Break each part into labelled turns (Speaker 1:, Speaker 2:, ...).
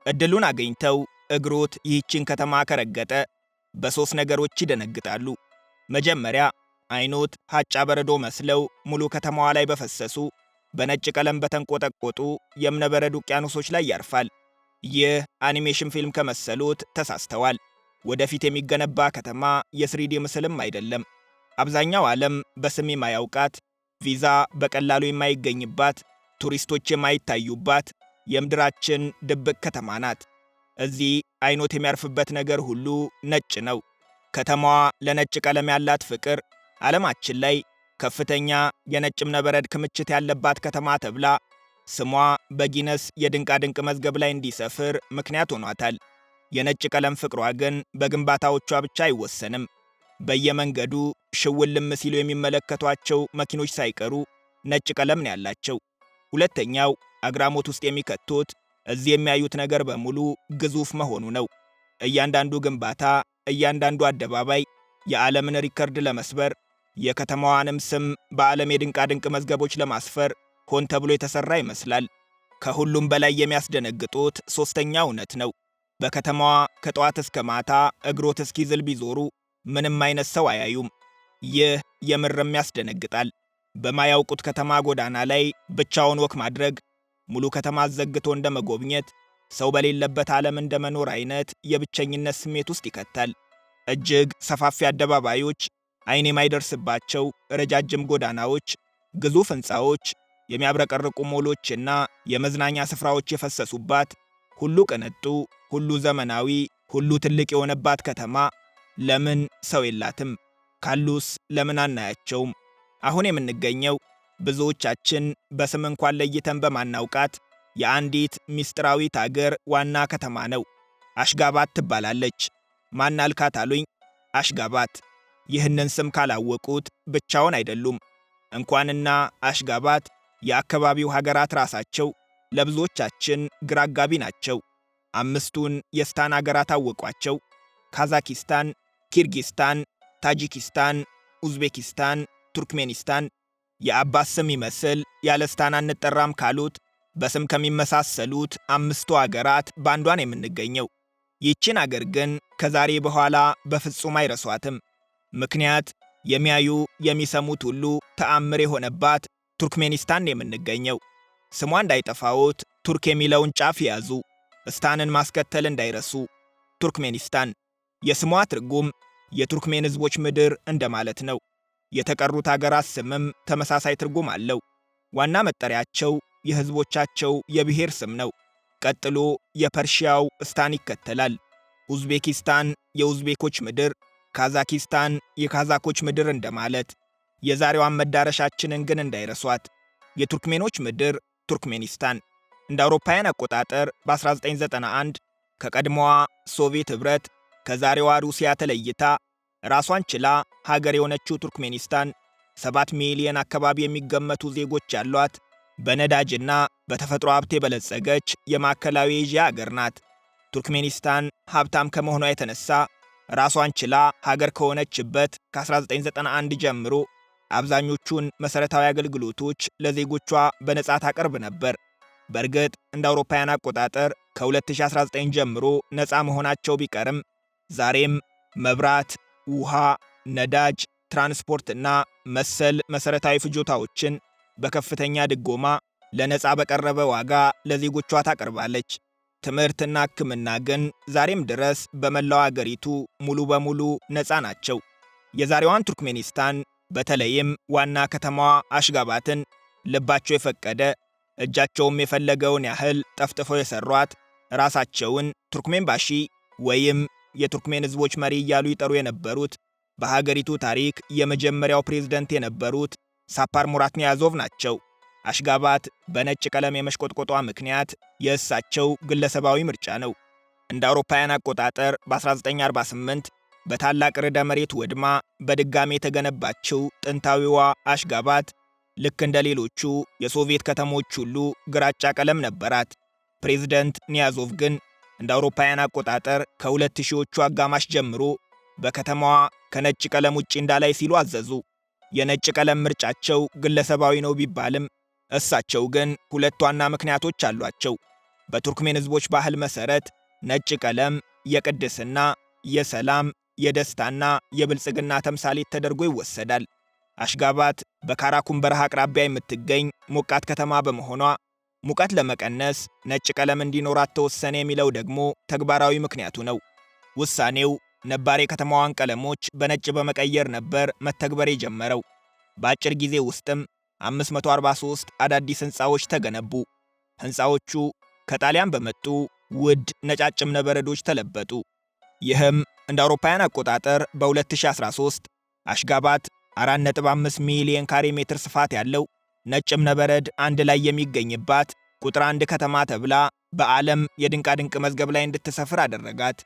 Speaker 1: እድሉን አገኝተው እግሮት ይህችን ከተማ ከረገጠ በሦስት ነገሮች ይደነግጣሉ። መጀመሪያ አይኖት ሀጫ በረዶ መስለው ሙሉ ከተማዋ ላይ በፈሰሱ በነጭ ቀለም በተንቆጠቆጡ የእብነበረድ ውቅያኖሶች ላይ ያርፋል። ይህ አኒሜሽን ፊልም ከመሰሉት ተሳስተዋል። ወደፊት የሚገነባ ከተማ የስሪዲ ምስልም አይደለም። አብዛኛው ዓለም በስም የማያውቃት፣ ቪዛ በቀላሉ የማይገኝባት፣ ቱሪስቶች የማይታዩባት የምድራችን ድብቅ ከተማ ናት። እዚህ አይኖት የሚያርፍበት ነገር ሁሉ ነጭ ነው። ከተማዋ ለነጭ ቀለም ያላት ፍቅር ዓለማችን ላይ ከፍተኛ የነጭ እብነበረድ ክምችት ያለባት ከተማ ተብላ ስሟ በጊነስ የድንቃድንቅ መዝገብ ላይ እንዲሰፍር ምክንያት ሆኗታል። የነጭ ቀለም ፍቅሯ ግን በግንባታዎቿ ብቻ አይወሰንም። በየመንገዱ ሽውልም ሲሉ የሚመለከቷቸው መኪኖች ሳይቀሩ ነጭ ቀለም ነው ያላቸው። ሁለተኛው አግራሞት ውስጥ የሚከቱት እዚህ የሚያዩት ነገር በሙሉ ግዙፍ መሆኑ ነው። እያንዳንዱ ግንባታ፣ እያንዳንዱ አደባባይ የዓለምን ሪከርድ ለመስበር የከተማዋንም ስም በዓለም የድንቃድንቅ መዝገቦች ለማስፈር ሆን ተብሎ የተሰራ ይመስላል። ከሁሉም በላይ የሚያስደነግጡት ሦስተኛው እውነት ነው። በከተማዋ ከጠዋት እስከ ማታ እግሮት እስኪዝል ቢዞሩ ምንም አይነት ሰው አያዩም። ይህ የምርም ያስደነግጣል። በማያውቁት ከተማ ጎዳና ላይ ብቻውን ወክ ማድረግ ሙሉ ከተማ አዘግቶ እንደ መጎብኘት፣ ሰው በሌለበት ዓለም እንደ መኖር አይነት የብቸኝነት ስሜት ውስጥ ይከታል። እጅግ ሰፋፊ አደባባዮች፣ አይን የማይደርስባቸው ረጃጅም ጎዳናዎች፣ ግዙፍ ሕንፃዎች፣ የሚያብረቀርቁ ሞሎችና የመዝናኛ ስፍራዎች የፈሰሱባት፣ ሁሉ ቅንጡ፣ ሁሉ ዘመናዊ፣ ሁሉ ትልቅ የሆነባት ከተማ ለምን ሰው የላትም? ካሉስ ለምን አናያቸውም? አሁን የምንገኘው ብዙዎቻችን በስም እንኳን ለይተን በማናውቃት የአንዲት ምስጢራዊት አገር ዋና ከተማ ነው። አሽጋባት ትባላለች። ማን አልካት አሉኝ? አሽጋባት። ይህንን ስም ካላወቁት ብቻውን አይደሉም። እንኳንና አሽጋባት የአካባቢው ሀገራት ራሳቸው ለብዙዎቻችን ግራ አጋቢ ናቸው። አምስቱን የስታን ሀገራት አወቋቸው። ካዛኪስታን፣ ኪርጊስታን፣ ታጂኪስታን፣ ኡዝቤኪስታን፣ ቱርክሜኒስታን። የአባት ስም ይመስል ያለ ስታን አንጠራም ካሉት በስም ከሚመሳሰሉት አምስቱ አገራት በአንዷን የምንገኘው። ይህችን አገር ግን ከዛሬ በኋላ በፍጹም አይረሷትም። ምክንያት የሚያዩ የሚሰሙት ሁሉ ተአምር የሆነባት ቱርክሜኒስታን የምንገኘው። ስሟ እንዳይጠፋዎት ቱርክ የሚለውን ጫፍ ያዙ፣ ስታንን ማስከተል እንዳይረሱ። ቱርክሜኒስታን የስሟ ትርጉም የቱርክሜን ሕዝቦች ምድር እንደማለት ነው። የተቀሩት አገራት ስምም ተመሳሳይ ትርጉም አለው። ዋና መጠሪያቸው የሕዝቦቻቸው የብሔር ስም ነው። ቀጥሎ የፐርሺያው ስታን ይከተላል። ኡዝቤኪስታን የኡዝቤኮች ምድር፣ ካዛኪስታን የካዛኮች ምድር እንደማለት። የዛሬዋን መዳረሻችንን ግን እንዳይረሷት። የቱርክሜኖች ምድር ቱርክሜኒስታን እንደ አውሮፓውያን አቆጣጠር በ1991 ከቀድሞዋ ሶቪየት ኅብረት ከዛሬዋ ሩሲያ ተለይታ ራሷን ችላ ሀገር የሆነችው ቱርክሜኒስታን 7 ሚሊዮን አካባቢ የሚገመቱ ዜጎች ያሏት በነዳጅና በተፈጥሮ ሀብት የበለጸገች የማዕከላዊ ኤዥያ አገር ናት። ቱርክሜኒስታን ሀብታም ከመሆኗ የተነሳ ራሷን ችላ ሀገር ከሆነችበት ከ1991 ጀምሮ አብዛኞቹን መሠረታዊ አገልግሎቶች ለዜጎቿ በነጻ ታቀርብ ነበር። በእርግጥ እንደ አውሮፓውያን አቆጣጠር ከ2019 ጀምሮ ነጻ መሆናቸው ቢቀርም ዛሬም መብራት፣ ውሃ፣ ነዳጅ፣ ትራንስፖርትና መሰል መሠረታዊ ፍጆታዎችን በከፍተኛ ድጎማ ለነጻ በቀረበ ዋጋ ለዜጎቿ ታቀርባለች። ትምህርትና ሕክምና ግን ዛሬም ድረስ በመላው አገሪቱ ሙሉ በሙሉ ነጻ ናቸው። የዛሬዋን ቱርክሜኒስታን በተለይም ዋና ከተማዋ አሽጋባትን ልባቸው የፈቀደ እጃቸውም የፈለገውን ያህል ጠፍጥፈው የሰሯት ራሳቸውን ቱርክሜንባሺ ወይም የቱርክሜን ሕዝቦች መሪ እያሉ ይጠሩ የነበሩት በሀገሪቱ ታሪክ የመጀመሪያው ፕሬዝደንት የነበሩት ሳፓር ሙራት ኒያዞቭ ናቸው። አሽጋባት በነጭ ቀለም የመሽቆጥቆጧ ምክንያት የእሳቸው ግለሰባዊ ምርጫ ነው። እንደ አውሮፓውያን አቆጣጠር በ1948 በታላቅ ርዕደ መሬት ወድማ በድጋሜ የተገነባችው ጥንታዊዋ አሽጋባት ልክ እንደ ሌሎቹ የሶቪየት ከተሞች ሁሉ ግራጫ ቀለም ነበራት። ፕሬዝደንት ኒያዞቭ ግን እንደ አውሮፓውያን አቆጣጠር ከ2000ዎቹ አጋማሽ ጀምሮ በከተማዋ ከነጭ ቀለም ውጪ እንዳላይ ሲሉ አዘዙ። የነጭ ቀለም ምርጫቸው ግለሰባዊ ነው ቢባልም እሳቸው ግን ሁለት ዋና ምክንያቶች አሏቸው። በቱርክሜን ሕዝቦች ባህል መሠረት ነጭ ቀለም የቅድስና፣ የሰላም፣ የደስታና የብልጽግና ተምሳሌት ተደርጎ ይወሰዳል። አሽጋባት በካራኩም በረሃ አቅራቢያ የምትገኝ ሞቃት ከተማ በመሆኗ ሙቀት ለመቀነስ ነጭ ቀለም እንዲኖራት ተወሰነ የሚለው ደግሞ ተግባራዊ ምክንያቱ ነው። ውሳኔው ነባር የከተማዋን ቀለሞች በነጭ በመቀየር ነበር መተግበር የጀመረው። በአጭር ጊዜ ውስጥም 543 አዳዲስ ሕንፃዎች ተገነቡ። ሕንፃዎቹ ከጣሊያን በመጡ ውድ ነጫጭ እብነበረዶች ተለበጡ። ይህም እንደ አውሮፓውያን አቆጣጠር በ2013 አሽጋባት 4.5 ሚሊዮን ካሬ ሜትር ስፋት ያለው ነጭ እብነበረድ አንድ ላይ የሚገኝባት ቁጥር 1 ከተማ ተብላ በዓለም የድንቃድንቅ መዝገብ ላይ እንድትሰፍር አደረጋት።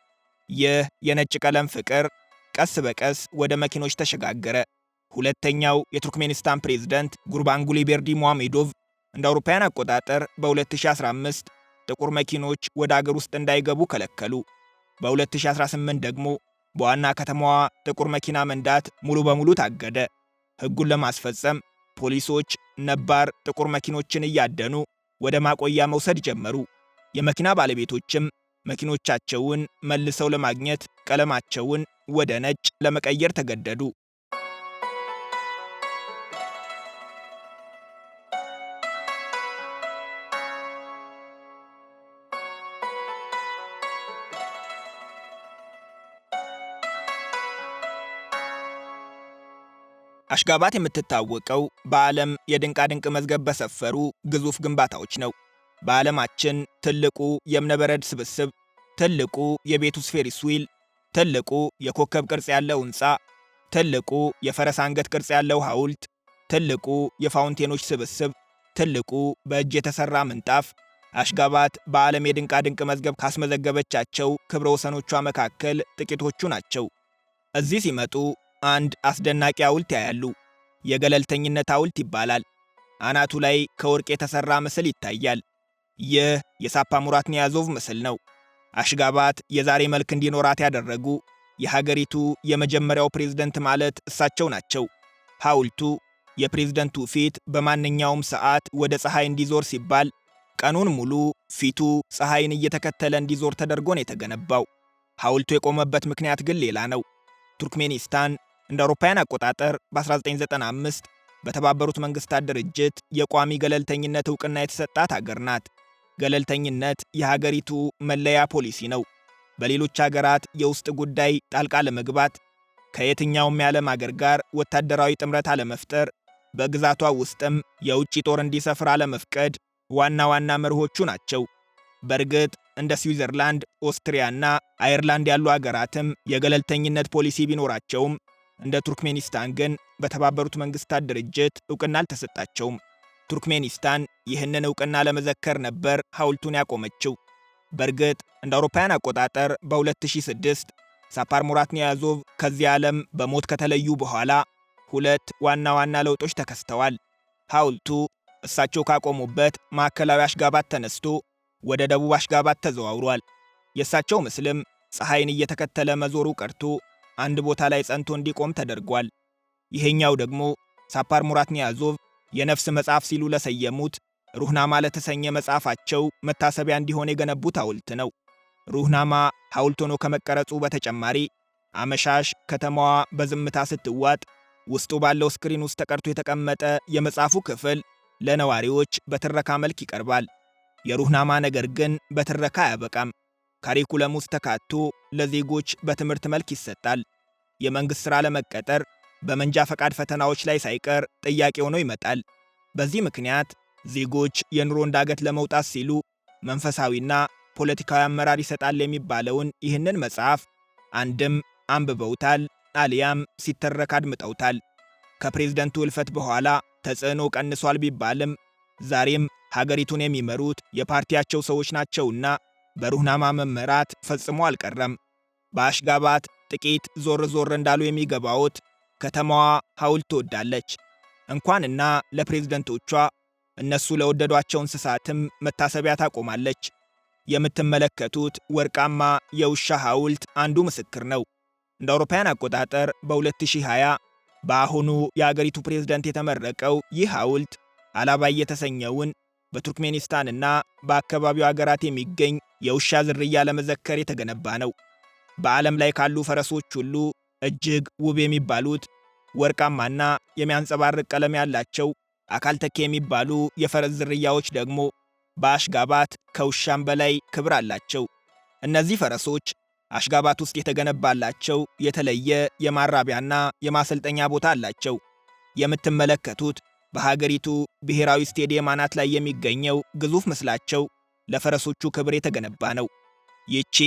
Speaker 1: ይህ የነጭ ቀለም ፍቅር ቀስ በቀስ ወደ መኪኖች ተሸጋገረ። ሁለተኛው የቱርክሜኒስታን ፕሬዝዳንት ጉርባንጉሊ ቤርዲሙሃሜዶቭ እንደ አውሮፓውያን አቆጣጠር በ2015 ጥቁር መኪኖች ወደ አገር ውስጥ እንዳይገቡ ከለከሉ። በ2018 ደግሞ በዋና ከተማዋ ጥቁር መኪና መንዳት ሙሉ በሙሉ ታገደ። ሕጉን ለማስፈጸም ፖሊሶች ነባር ጥቁር መኪኖችን እያደኑ ወደ ማቆያ መውሰድ ጀመሩ። የመኪና ባለቤቶችም መኪኖቻቸውን መልሰው ለማግኘት ቀለማቸውን ወደ ነጭ ለመቀየር ተገደዱ። አሽጋባት የምትታወቀው በዓለም የድንቃድንቅ መዝገብ በሰፈሩ ግዙፍ ግንባታዎች ነው። በዓለማችን ትልቁ የእብነበረድ ስብስብ፣ ትልቁ የቤቱስ ፌሪስ ዊል፣ ትልቁ የኮከብ ቅርጽ ያለው ሕንፃ፣ ትልቁ የፈረስ አንገት ቅርጽ ያለው ሐውልት፣ ትልቁ የፋውንቴኖች ስብስብ፣ ትልቁ በእጅ የተሠራ ምንጣፍ አሽጋባት በዓለም የድንቃድንቅ መዝገብ ካስመዘገበቻቸው ክብረ ወሰኖቿ መካከል ጥቂቶቹ ናቸው። እዚህ ሲመጡ አንድ አስደናቂ ሐውልት ያያሉ። የገለልተኝነት ሐውልት ይባላል። አናቱ ላይ ከወርቅ የተሠራ ምስል ይታያል። ይህ የሳፓሙራት ኒያዞቭ ምስል ነው። አሽጋባት የዛሬ መልክ እንዲኖራት ያደረጉ የሀገሪቱ የመጀመሪያው ፕሬዝደንት ማለት እሳቸው ናቸው። ሐውልቱ የፕሬዝደንቱ ፊት በማንኛውም ሰዓት ወደ ፀሐይ እንዲዞር ሲባል ቀኑን ሙሉ ፊቱ ፀሐይን እየተከተለ እንዲዞር ተደርጎ ነው የተገነባው። ሐውልቱ የቆመበት ምክንያት ግን ሌላ ነው። ቱርክሜኒስታን እንደ አውሮፓውያን አቆጣጠር በ1995 በተባበሩት መንግስታት ድርጅት የቋሚ ገለልተኝነት ዕውቅና የተሰጣት አገር ናት። ገለልተኝነት የሀገሪቱ መለያ ፖሊሲ ነው። በሌሎች አገራት የውስጥ ጉዳይ ጣልቃ ለመግባት፣ ከየትኛውም የዓለም አገር ጋር ወታደራዊ ጥምረት አለመፍጠር፣ በግዛቷ ውስጥም የውጭ ጦር እንዲሰፍር አለመፍቀድ ዋና ዋና መርሆቹ ናቸው። በእርግጥ እንደ ስዊዘርላንድ፣ ኦስትሪያና አየርላንድ ያሉ አገራትም የገለልተኝነት ፖሊሲ ቢኖራቸውም እንደ ቱርክሜኒስታን ግን በተባበሩት መንግስታት ድርጅት ዕውቅና አልተሰጣቸውም። ቱርክሜኒስታን ይህንን ዕውቅና ለመዘከር ነበር ሐውልቱን ያቆመችው። በእርግጥ እንደ አውሮፓውያን አቆጣጠር በ2006 ሳፓርሙራት ኒያዞቭ ከዚህ ዓለም በሞት ከተለዩ በኋላ ሁለት ዋና ዋና ለውጦች ተከስተዋል። ሐውልቱ እሳቸው ካቆሙበት ማዕከላዊ አሽጋባት ተነስቶ ወደ ደቡብ አሽጋባት ተዘዋውሯል። የእሳቸው ምስልም ፀሐይን እየተከተለ መዞሩ ቀርቶ አንድ ቦታ ላይ ጸንቶ እንዲቆም ተደርጓል። ይሄኛው ደግሞ ሳፓርሙራት ኒያዞቭ የነፍስ መጽሐፍ ሲሉ ለሰየሙት ሩህናማ ለተሰኘ መጽሐፋቸው መታሰቢያ እንዲሆን የገነቡት ሐውልት ነው። ሩህናማ ሐውልት ሆኖ ከመቀረጹ በተጨማሪ አመሻሽ ከተማዋ በዝምታ ስትዋጥ ውስጡ ባለው ስክሪን ውስጥ ተቀርቶ የተቀመጠ የመጽሐፉ ክፍል ለነዋሪዎች በትረካ መልክ ይቀርባል። የሩህናማ ነገር ግን በትረካ አያበቃም። ካሪኩለም ውስጥ ተካቶ ለዜጎች በትምህርት መልክ ይሰጣል። የመንግሥት ሥራ ለመቀጠር በመንጃ ፈቃድ ፈተናዎች ላይ ሳይቀር ጥያቄ ሆኖ ይመጣል። በዚህ ምክንያት ዜጎች የኑሮ ዳገት ለመውጣት ሲሉ መንፈሳዊና ፖለቲካዊ አመራር ይሰጣል የሚባለውን ይህንን መጽሐፍ አንድም አንብበውታል አሊያም ሲተረክ አድምጠውታል። ከፕሬዝደንቱ ሕልፈት በኋላ ተጽዕኖ ቀንሷል ቢባልም ዛሬም ሀገሪቱን የሚመሩት የፓርቲያቸው ሰዎች ናቸውና በሩህናማ መመራት ፈጽሞ አልቀረም። በአሽጋባት ጥቂት ዞር ዞር እንዳሉ የሚገባዎት ከተማዋ ሐውልት ትወዳለች። እንኳንና ለፕሬዝደንቶቿ እነሱ ለወደዷቸው እንስሳትም መታሰቢያ ታቆማለች። የምትመለከቱት ወርቃማ የውሻ ሐውልት አንዱ ምስክር ነው። እንደ አውሮፓውያን አቆጣጠር በ2020 በአሁኑ የአገሪቱ ፕሬዝደንት የተመረቀው ይህ ሐውልት አላባይ የተሰኘውን በቱርክሜኒስታንና በአካባቢው ሀገራት የሚገኝ የውሻ ዝርያ ለመዘከር የተገነባ ነው። በዓለም ላይ ካሉ ፈረሶች ሁሉ እጅግ ውብ የሚባሉት ወርቃማና የሚያንጸባርቅ ቀለም ያላቸው አካል ተኪ የሚባሉ የፈረስ ዝርያዎች ደግሞ በአሽጋባት ከውሻም በላይ ክብር አላቸው። እነዚህ ፈረሶች አሽጋባት ውስጥ የተገነባላቸው የተለየ የማራቢያና የማሰልጠኛ ቦታ አላቸው። የምትመለከቱት በሀገሪቱ ብሔራዊ ስቴዲየም አናት ላይ የሚገኘው ግዙፍ ምስላቸው ለፈረሶቹ ክብር የተገነባ ነው። ይቺ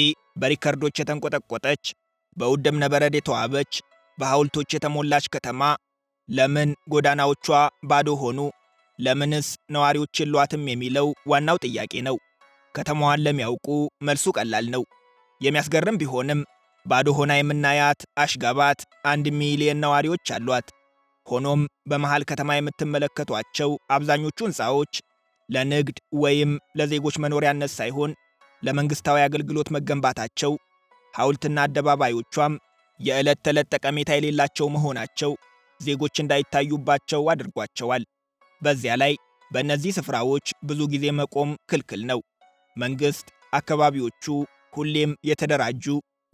Speaker 1: በሪከርዶች የተንቆጠቆጠች፣ በውድ እብነበረድ የተዋበች፣ በሐውልቶች የተሞላች ከተማ ለምን ጎዳናዎቿ ባዶ ሆኑ? ለምንስ ነዋሪዎች የሏትም? የሚለው ዋናው ጥያቄ ነው። ከተማዋን ለሚያውቁ መልሱ ቀላል ነው። የሚያስገርም ቢሆንም ባዶ ሆና የምናያት አሽጋባት 1 ሚሊዮን ነዋሪዎች አሏት። ሆኖም በመሃል ከተማ የምትመለከቷቸው አብዛኞቹ ሕንፃዎች ለንግድ ወይም ለዜጎች መኖሪያነት ሳይሆን ለመንግሥታዊ አገልግሎት መገንባታቸው፣ ሐውልትና አደባባዮቿም የዕለት ተዕለት ጠቀሜታ የሌላቸው መሆናቸው ዜጎች እንዳይታዩባቸው አድርጓቸዋል። በዚያ ላይ በእነዚህ ስፍራዎች ብዙ ጊዜ መቆም ክልክል ነው። መንግሥት አካባቢዎቹ ሁሌም የተደራጁ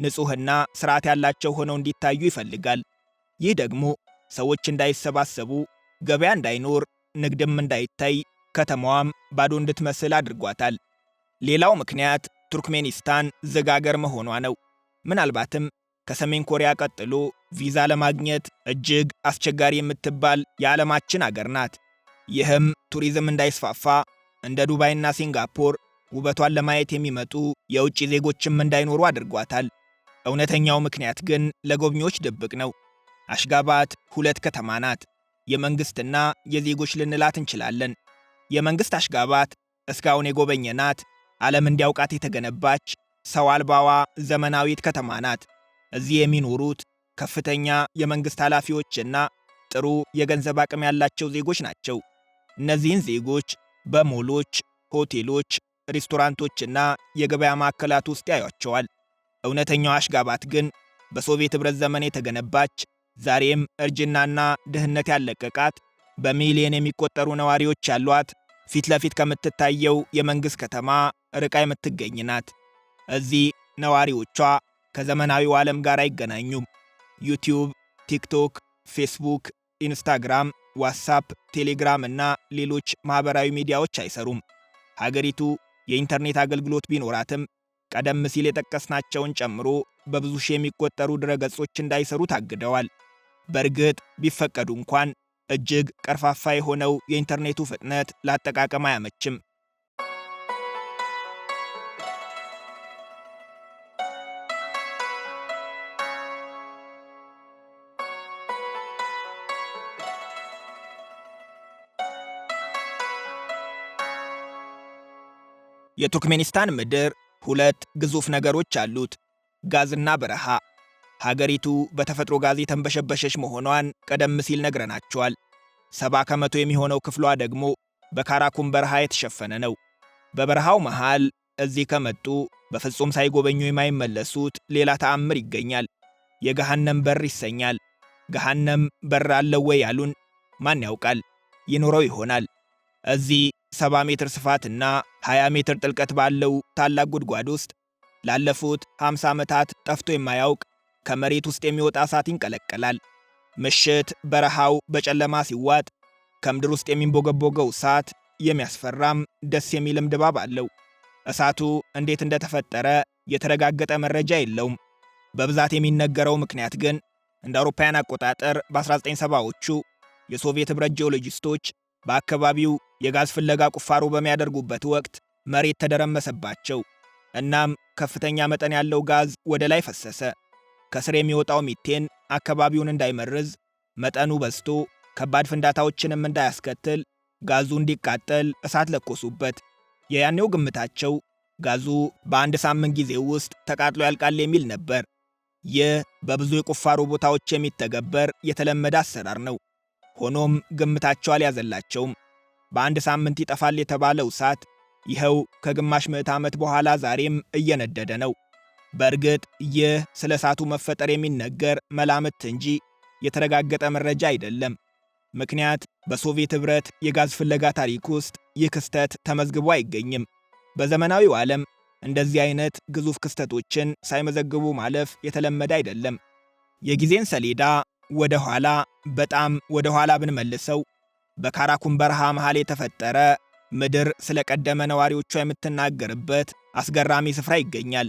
Speaker 1: ንጹሕና ሥርዓት ያላቸው ሆነው እንዲታዩ ይፈልጋል። ይህ ደግሞ ሰዎች እንዳይሰባሰቡ፣ ገበያ እንዳይኖር፣ ንግድም እንዳይታይ፣ ከተማዋም ባዶ እንድትመስል አድርጓታል። ሌላው ምክንያት ቱርክሜኒስታን ዝግ አገር መሆኗ ነው። ምናልባትም ከሰሜን ኮሪያ ቀጥሎ ቪዛ ለማግኘት እጅግ አስቸጋሪ የምትባል የዓለማችን አገር ናት። ይህም ቱሪዝም እንዳይስፋፋ እንደ ዱባይና ሲንጋፖር ውበቷን ለማየት የሚመጡ የውጭ ዜጎችም እንዳይኖሩ አድርጓታል። እውነተኛው ምክንያት ግን ለጎብኚዎች ድብቅ ነው። አሽጋባት 2 ከተማ ናት። የመንግሥትና የዜጎች ልንላት እንችላለን። የመንግሥት አሽጋባት እስካሁን የጎበኘናት ዓለም እንዲያውቃት የተገነባች ሰው አልባዋ ዘመናዊት ከተማ ናት። እዚህ የሚኖሩት ከፍተኛ የመንግሥት ኃላፊዎችና ጥሩ የገንዘብ አቅም ያላቸው ዜጎች ናቸው። እነዚህን ዜጎች በሞሎች፣ ሆቴሎች፣ ሬስቶራንቶችና የገበያ ማዕከላት ውስጥ ያዩአቸዋል። እውነተኛው አሽጋባት ግን በሶቪየት ኅብረት ዘመን የተገነባች፣ ዛሬም እርጅናና ድህነት ያለቀቃት፣ በሚሊዮን የሚቆጠሩ ነዋሪዎች ያሏት፣ ፊት ለፊት ከምትታየው የመንግሥት ከተማ ርቃ የምትገኝ ናት። እዚህ ነዋሪዎቿ ከዘመናዊው ዓለም ጋር አይገናኙም። ዩቲዩብ፣ ቲክቶክ፣ ፌስቡክ፣ ኢንስታግራም፣ ዋትሳፕ፣ ቴሌግራም እና ሌሎች ማኅበራዊ ሚዲያዎች አይሰሩም። ሀገሪቱ የኢንተርኔት አገልግሎት ቢኖራትም ቀደም ሲል የጠቀስናቸውን ጨምሮ በብዙ ሺህ የሚቆጠሩ ድረገጾች እንዳይሰሩ ታግደዋል። በእርግጥ ቢፈቀዱ እንኳን እጅግ ቀርፋፋ የሆነው የኢንተርኔቱ ፍጥነት ለአጠቃቀም አያመችም። የቱርክሜኒስታን ምድር 2 ግዙፍ ነገሮች አሉት፤ ጋዝና በረሃ። ሀገሪቱ በተፈጥሮ ጋዝ የተንበሸበሸች መሆኗን ቀደም ሲል ነግረናቸዋል። 70 ከመቶ የሚሆነው ክፍሏ ደግሞ በካራኩም በረሃ የተሸፈነ ነው። በበረሃው መሃል እዚህ ከመጡ በፍጹም ሳይጎበኙ የማይመለሱት ሌላ ተአምር ይገኛል። የገሃነም በር ይሰኛል። ገሃነም በር አለው ወይ ያሉን? ማን ያውቃል? ይኖረው ይሆናል። እዚህ 70 ሜትር ስፋትና 20 ሜትር ጥልቀት ባለው ታላቅ ጉድጓድ ውስጥ ላለፉት 50 ዓመታት ጠፍቶ የማያውቅ ከመሬት ውስጥ የሚወጣ እሳት ይንቀለቀላል። ምሽት በረሃው በጨለማ ሲዋጥ ከምድር ውስጥ የሚንቦገቦገው እሳት የሚያስፈራም ደስ የሚልም ድባብ አለው። እሳቱ እንዴት እንደተፈጠረ የተረጋገጠ መረጃ የለውም። በብዛት የሚነገረው ምክንያት ግን እንደ አውሮፓውያን አቆጣጠር በ1970ዎቹ የሶቪየት ኅብረት ጂኦሎጂስቶች በአካባቢው የጋዝ ፍለጋ ቁፋሮ በሚያደርጉበት ወቅት መሬት ተደረመሰባቸው። እናም ከፍተኛ መጠን ያለው ጋዝ ወደ ላይ ፈሰሰ። ከስር የሚወጣው ሚቴን አካባቢውን እንዳይመርዝ መጠኑ በዝቶ ከባድ ፍንዳታዎችንም እንዳያስከትል ጋዙ እንዲቃጠል እሳት ለኮሱበት። የያኔው ግምታቸው ጋዙ በአንድ ሳምንት ጊዜ ውስጥ ተቃጥሎ ያልቃል የሚል ነበር። ይህ በብዙ የቁፋሮ ቦታዎች የሚተገበር የተለመደ አሰራር ነው። ሆኖም ግምታቸው አልያዘላቸውም። በአንድ ሳምንት ይጠፋል የተባለው እሳት ይኸው ከግማሽ ምዕት ዓመት በኋላ ዛሬም እየነደደ ነው። በእርግጥ ይህ ስለ እሳቱ መፈጠር የሚነገር መላምት እንጂ የተረጋገጠ መረጃ አይደለም። ምክንያት በሶቪየት ኅብረት የጋዝ ፍለጋ ታሪክ ውስጥ ይህ ክስተት ተመዝግቦ አይገኝም። በዘመናዊው ዓለም እንደዚህ አይነት ግዙፍ ክስተቶችን ሳይመዘግቡ ማለፍ የተለመደ አይደለም። የጊዜን ሰሌዳ ወደ ኋላ በጣም ወደ ኋላ ብንመልሰው በካራኩም በረሃ መሃል የተፈጠረ ምድር ስለ ቀደመ ነዋሪዎቿ የምትናገርበት አስገራሚ ስፍራ ይገኛል።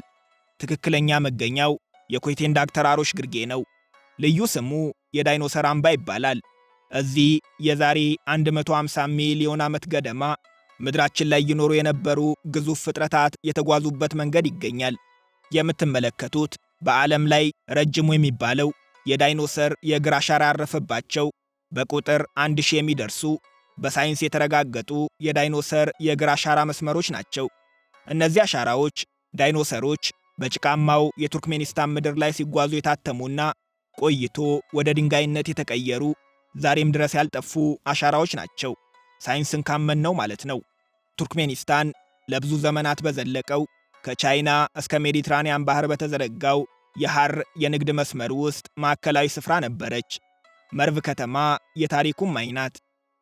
Speaker 1: ትክክለኛ መገኛው የኮይቴንዳክ ተራሮች ግርጌ ነው። ልዩ ስሙ የዳይኖሰር አምባ ይባላል። እዚህ የዛሬ 150 ሚሊዮን ዓመት ገደማ ምድራችን ላይ ይኖሩ የነበሩ ግዙፍ ፍጥረታት የተጓዙበት መንገድ ይገኛል። የምትመለከቱት በዓለም ላይ ረጅሙ የሚባለው የዳይኖሰር የእግር አሻራ ያረፈባቸው በቁጥር 1000 የሚደርሱ በሳይንስ የተረጋገጡ የዳይኖሰር የእግር አሻራ መስመሮች ናቸው። እነዚህ አሻራዎች ዳይኖሰሮች በጭቃማው የቱርክሜኒስታን ምድር ላይ ሲጓዙ የታተሙና ቆይቶ ወደ ድንጋይነት የተቀየሩ ዛሬም ድረስ ያልጠፉ አሻራዎች ናቸው። ሳይንስን ካመንነው ማለት ነው። ቱርክሜኒስታን ለብዙ ዘመናት በዘለቀው ከቻይና እስከ ሜዲትራኒያን ባህር በተዘረጋው የሐር የንግድ መስመር ውስጥ ማዕከላዊ ስፍራ ነበረች። መርቭ ከተማ የታሪኩም አይናት።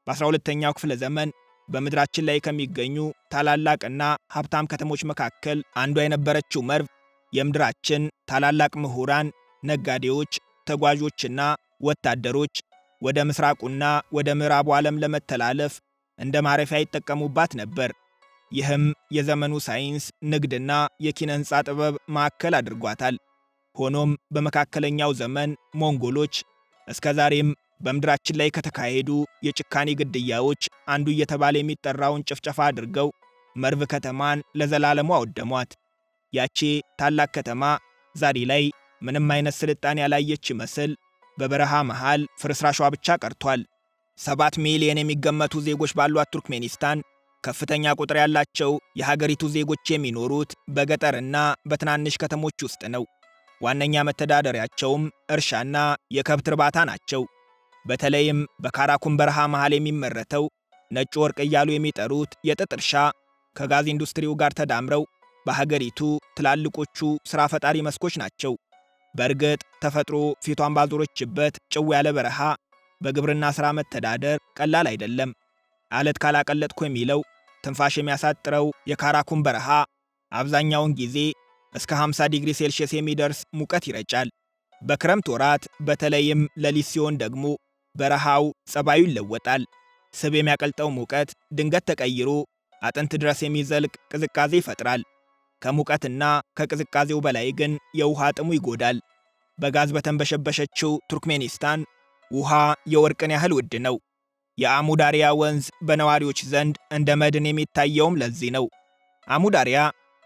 Speaker 1: በ12ኛው ክፍለ ዘመን በምድራችን ላይ ከሚገኙ ታላላቅና ሀብታም ከተሞች መካከል አንዷ የነበረችው መርቭ የምድራችን ታላላቅ ምሁራን፣ ነጋዴዎች፣ ተጓዦችና ወታደሮች ወደ ምስራቁና ወደ ምዕራቡ ዓለም ለመተላለፍ እንደ ማረፊያ ይጠቀሙባት ነበር። ይህም የዘመኑ ሳይንስ፣ ንግድና የኪነ ሕንፃ ጥበብ ማዕከል አድርጓታል። ሆኖም በመካከለኛው ዘመን ሞንጎሎች እስከ ዛሬም በምድራችን ላይ ከተካሄዱ የጭካኔ ግድያዎች አንዱ እየተባለ የሚጠራውን ጭፍጨፋ አድርገው መርቭ ከተማን ለዘላለሙ አወደሟት። ያቺ ታላቅ ከተማ ዛሬ ላይ ምንም አይነት ስልጣኔ ያላየች ይመስል በበረሃ መሃል ፍርስራሿ ብቻ ቀርቷል። 7 ሚሊዮን የሚገመቱ ዜጎች ባሏት ቱርክሜኒስታን ከፍተኛ ቁጥር ያላቸው የሀገሪቱ ዜጎች የሚኖሩት በገጠርና በትናንሽ ከተሞች ውስጥ ነው። ዋነኛ መተዳደሪያቸውም እርሻና የከብት እርባታ ናቸው። በተለይም በካራኩም በረሃ መሃል የሚመረተው ነጭ ወርቅ እያሉ የሚጠሩት የጥጥ እርሻ ከጋዝ ኢንዱስትሪው ጋር ተዳምረው በሀገሪቱ ትላልቆቹ ሥራ ፈጣሪ መስኮች ናቸው። በእርግጥ ተፈጥሮ ፊቷን ባዞረችበት ጭው ያለ በረሃ በግብርና ሥራ መተዳደር ቀላል አይደለም። አለት ካላቀለጥኩ የሚለው ትንፋሽ የሚያሳጥረው የካራኩም በረሃ አብዛኛውን ጊዜ እስከ 50 ዲግሪ ሴልሺየስ የሚደርስ ሙቀት ይረጫል። በክረምት ወራት በተለይም ሌሊት ሲሆን ደግሞ በረሃው ጸባዩ ይለወጣል። ስብ የሚያቀልጠው ሙቀት ድንገት ተቀይሮ አጥንት ድረስ የሚዘልቅ ቅዝቃዜ ይፈጥራል። ከሙቀትና ከቅዝቃዜው በላይ ግን የውሃ ጥሙ ይጎዳል። በጋዝ በተንበሸበሸችው ቱርክሜኒስታን ውሃ የወርቅን ያህል ውድ ነው። የአሙዳሪያ ወንዝ በነዋሪዎች ዘንድ እንደ መድን የሚታየውም ለዚህ ነው። አሙዳሪያ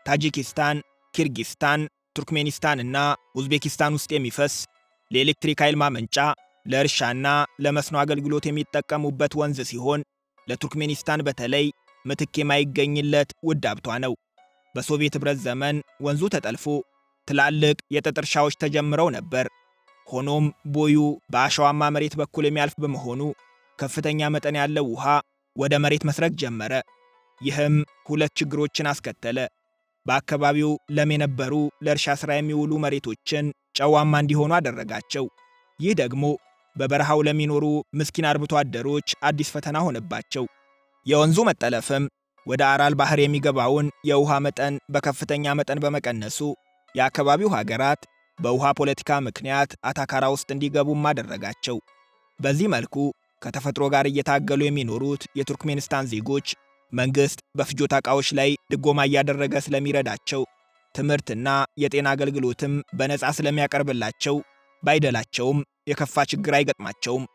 Speaker 1: ታጂኪስታን፣ ኪርጊስታን፣ ቱርክሜኒስታንና ኡዝቤኪስታን ውስጥ የሚፈስ ለኤሌክትሪክ ኃይል ማመንጫ፣ ለእርሻና ለመስኖ አገልግሎት የሚጠቀሙበት ወንዝ ሲሆን ለቱርክሜኒስታን በተለይ ምትክ የማይገኝለት ውድ ሀብቷ ነው። በሶቪየት ኅብረት ዘመን ወንዙ ተጠልፎ ትላልቅ የጥጥ እርሻዎች ተጀምረው ነበር። ሆኖም ቦዩ በአሸዋማ መሬት በኩል የሚያልፍ በመሆኑ ከፍተኛ መጠን ያለው ውሃ ወደ መሬት መስረግ ጀመረ። ይህም 2 ችግሮችን አስከተለ። በአካባቢው ለም የነበሩ ለእርሻ ሥራ የሚውሉ መሬቶችን ጨዋማ እንዲሆኑ አደረጋቸው። ይህ ደግሞ በበረሃው ለሚኖሩ ምስኪን አርብቶ አደሮች አዲስ ፈተና ሆነባቸው። የወንዙ መጠለፍም ወደ አራል ባህር የሚገባውን የውሃ መጠን በከፍተኛ መጠን በመቀነሱ የአካባቢው ሀገራት በውሃ ፖለቲካ ምክንያት አታካራ ውስጥ እንዲገቡም አደረጋቸው። በዚህ መልኩ ከተፈጥሮ ጋር እየታገሉ የሚኖሩት የቱርክሜኒስታን ዜጎች መንግሥት በፍጆታ ዕቃዎች ላይ ድጎማ እያደረገ ስለሚረዳቸው፣ ትምህርትና የጤና አገልግሎትም በነፃ ስለሚያቀርብላቸው ባይደላቸውም የከፋ ችግር አይገጥማቸውም።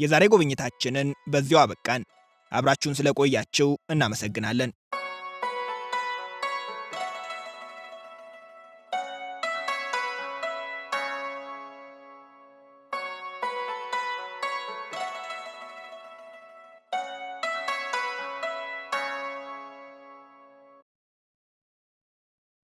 Speaker 1: የዛሬ ጉብኝታችንን በዚያው አበቃን። አብራችሁን ስለቆያችሁ እናመሰግናለን።